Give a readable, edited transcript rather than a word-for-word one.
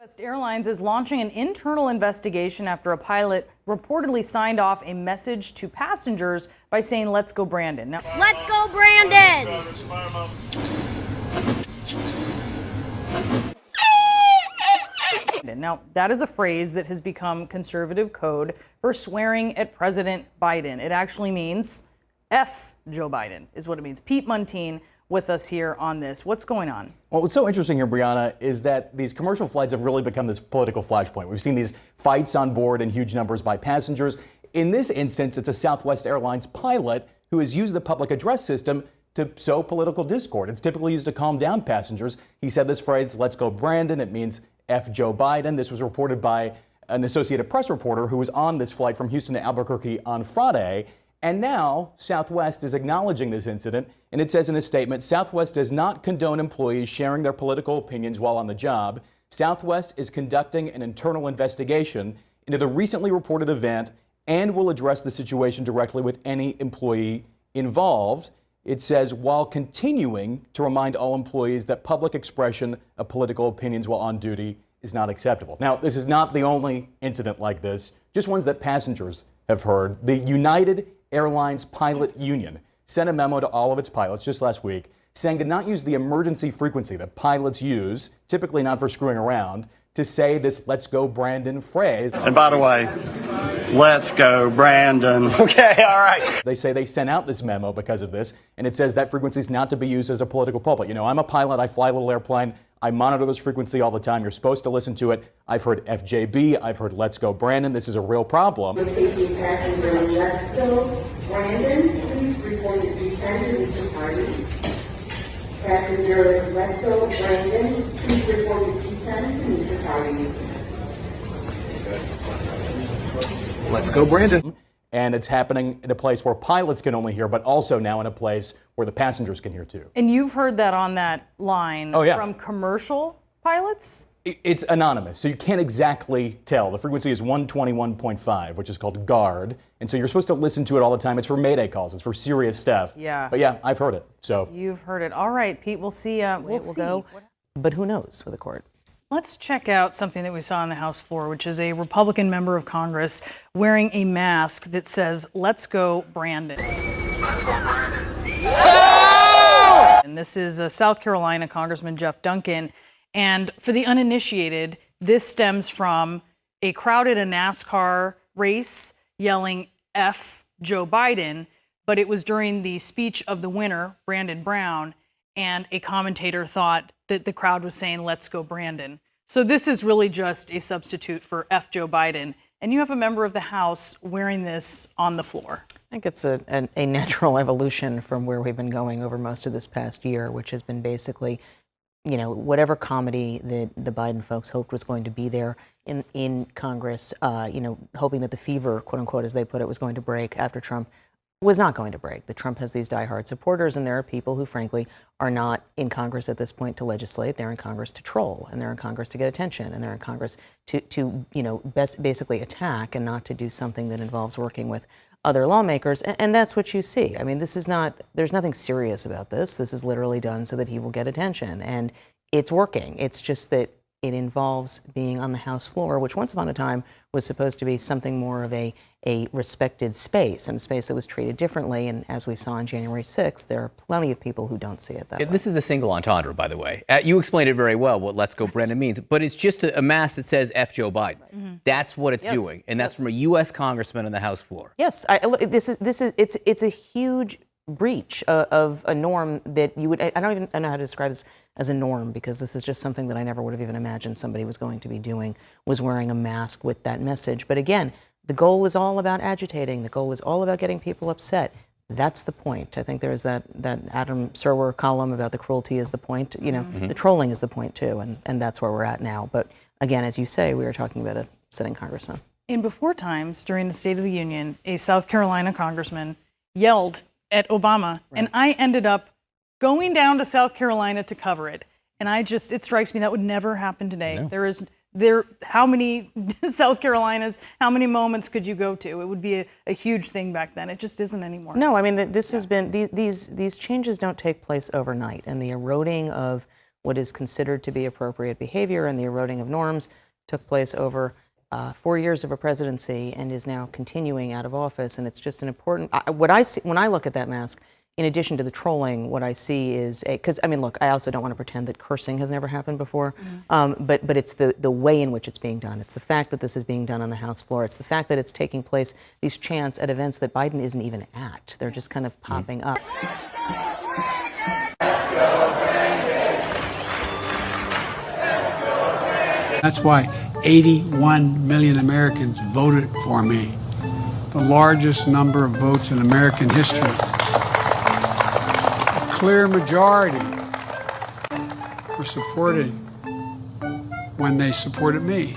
Southwest Airlines is launching an internal investigation after a pilot reportedly signed off a message to passengers by saying, "Let's go, Brandon." Now, let's go, Brandon! Now, that is a phrase that has become conservative code for swearing at President Biden. It actually means F Joe Biden is what it means. Pete Muntean with us here on this. What's going on? Well, what's so interesting here, Brianna, is that these commercial flights have really become this political flashpoint. We've seen these fights on board in huge numbers by passengers. In this instance, it's a Southwest Airlines pilot who has used the public address system to sow political discord. It's typically used to calm down passengers. He said this phrase, "Let's go, Brandon." It means F Joe Biden. This was reported by an Associated Press reporter who was on this flight from Houston to Albuquerque on Friday. And now Southwest is acknowledging this incident, and it says in a statement, Southwest does not condone employees sharing their political opinions while on the job. Southwest is conducting an internal investigation into the recently reported event and will address the situation directly with any employee involved. It says, while continuing to remind all employees that public expression of political opinions while on duty is not acceptable. Now, this is not the only incident like this, just ones that passengers have heard. The United Airlines Pilot Union sent a memo to all of its pilots just last week saying to not use the emergency frequency that pilots use, typically not for screwing around, to say this "Let's go, Brandon" phrase. And by the way, let's go, Brandon. Okay, all right. They say they sent out this memo because of this, and it says that frequency is not to be used as a political pulpit. You know, I'm a pilot, I fly a little airplane, I monitor this frequency all the time. You're supposed to listen to it. I've heard FJB, I've heard "Let's go, Brandon." This is a real problem. Safety passenger, let's go, Brandon. Please report to descend to party. Passenger, let's go, Brandon. Please report to descend to party. Let's go, Brandon. And it's happening in a place where pilots can only hear, but also now in a place where the passengers can hear too. And you've heard that on that line from commercial pilots? It's anonymous, so you can't exactly tell. The frequency is 121.5, which is called guard. And so you're supposed to listen to it all the time. It's for Mayday calls. It's for serious stuff. Yeah. But yeah, I've heard it. So you've heard it. All right, Pete, we'll see. We'll go. But who knows with the court? Let's check out something that we saw on the House floor, which is a Republican member of Congress wearing a mask that says, "Let's go, Brandon." Let's go, Brandon. And this is South Carolina Congressman Jeff Duncan. And for the uninitiated, this stems from a crowd at a NASCAR race yelling F Joe Biden, but it was during the speech of the winner, Brandon Brown, and a commentator thought that the crowd was saying, "Let's go, Brandon." So this is really just a substitute for F Joe Biden. And you have a member of the House wearing this on the floor. I think it's a natural evolution from where we've been going over most of this past year, which has been basically, you know, whatever comedy that the Biden folks hoped was going to be there in Congress, you know, hoping that the fever, quote unquote, as they put it, was going to break after Trump, was not going to break. That Trump has these diehard supporters, and there are people who, frankly, are not in Congress at this point to legislate. They're in Congress to troll, and they're in Congress to get attention, and they're in Congress to you know, basically attack and not to do something that involves working with other lawmakers. And that's what you see. I mean, this is not, there's nothing serious about this. This is literally done so that he will get attention, and it's working. It's just that it involves being on the House floor, which once upon a time was supposed to be something more of a respected space, and a space that was treated differently. And as we saw on January 6th, there are plenty of people who don't see it that way. This is a single entendre, by the way. You explained it very well, what "Let's go, Brandon" means, but it's just a mask that says F Joe Biden. Mm-hmm. That's what it's doing, and that's from a U.S. congressman on the House floor. Yes, it's a huge breach of a norm that you would, I don't even know how to describe this as a norm, because this is just something that I never would have even imagined somebody was going to be doing, was wearing a mask with that message. But again, the goal is all about agitating. The goal is all about getting people upset. That's the point. I think there's that Adam Serwer column about the cruelty is the point. You know, the trolling is the point too, and that's where we're at now. But again, as you say, we are talking about a sitting congressman. In before times, during the State of the Union, a South Carolina congressman yelled at Obama, and I ended up going down to South Carolina to cover it. And it strikes me that would never happen today. No. How many South Carolinas, how many moments could you go to? It would be a huge thing back then. It just isn't anymore. No, I mean, this has been, these changes don't take place overnight, and the eroding of what is considered to be appropriate behavior, and the eroding of norms took place over 4 years of a presidency and is now continuing out of office. And it's just an important, what I see when I look at that mask, in addition to the trolling, what I see is because I mean, look, I also don't want to pretend that cursing has never happened before, but it's the way in which it's being done. It's the fact that this is being done on the House floor. It's the fact that it's taking place, these chants at events that Biden isn't even at. They're just kind of popping up. That's why 81 million Americans voted for me, the largest number of votes in American history. A clear majority were supported when they supported me.